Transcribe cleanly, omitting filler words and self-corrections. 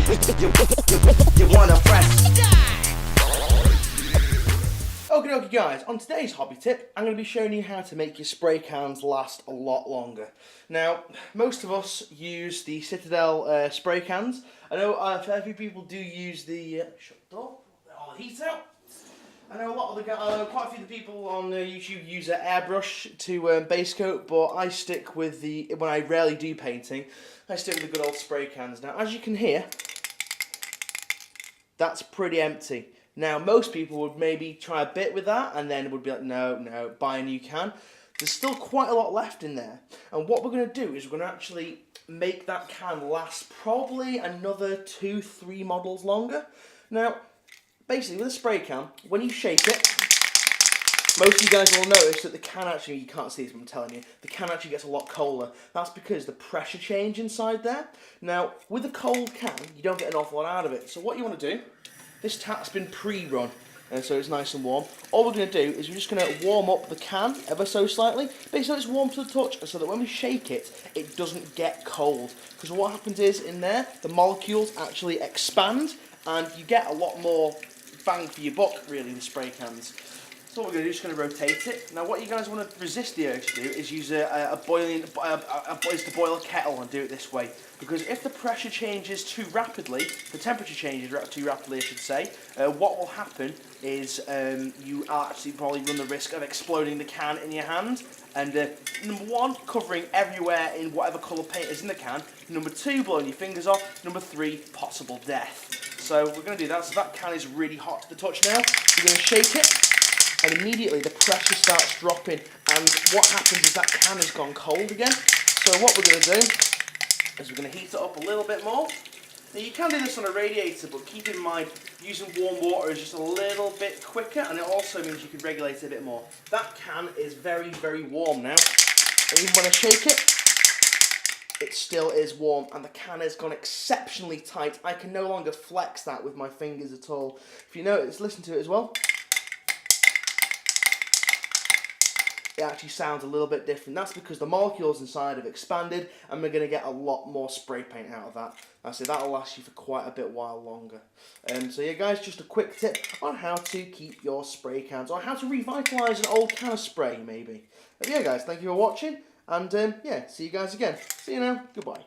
You wanna press. Okay guys, on today's hobby tip, I'm going to be showing you how to make your spray cans last a lot longer. Now, most of us use the Citadel spray cans. I know a fair few people do use the, shut the door, all the heat out. I know quite a few of the people on YouTube use an airbrush to base coat, but I stick with when I rarely do painting, I stick with the good old spray cans. Now, as you can hear, that's pretty empty. Now, most people would maybe try a bit with that and then would be like, no, buy a new can. There's still quite a lot left in there. And what we're going to do is we're going to actually make that can last probably another 2-3 models longer. Now, basically with a spray can, when you shake it, most of you guys will notice that the can actually, you can't see this, but I'm telling you, the can actually gets a lot colder. That's because the pressure change inside there. Now, with a cold can, you don't get an awful lot out of it. So what you want to do, this tap's been pre-run, so it's nice and warm. All we're going to do is we're just going to warm up the can ever so slightly, basically so it's warm to the touch, so that when we shake it, it doesn't get cold. Because what happens is, in there, the molecules actually expand, and you get a lot more bang for your buck, really, with spray cans. So what we're going to do is just going to rotate it. Now what you guys want to resist the urge to do is use a boil a kettle and do it this way. Because if the pressure changes too rapidly, the temperature changes too rapidly I should say, what will happen is you actually probably run the risk of exploding the can in your hand. And number one, covering everywhere in whatever colour paint is in the can. Number two, blowing your fingers off. Number three, possible death. So we're going to do that. So that can is really hot to the touch now. We're going to shake it. And immediately the pressure starts dropping, and what happens is that can has gone cold again. So what we're going to do is we're going to heat it up a little bit more. Now you can do this on a radiator, but keep in mind using warm water is just a little bit quicker, and it also means you can regulate it a bit more. That can is very, very warm now, and even when I shake it, it still is warm, and the can has gone exceptionally tight. I can no longer flex that with my fingers at all. If you notice, listen to it as well. It actually sounds a little bit different. That's because the molecules inside have expanded, and we're going to get a lot more spray paint out of that. So that'll last you for quite a bit while longer. So yeah guys, just a quick tip on how to keep your spray cans, or how to revitalise an old can of spray maybe. But yeah guys, thank you for watching, and yeah, see you guys again. See you now, goodbye.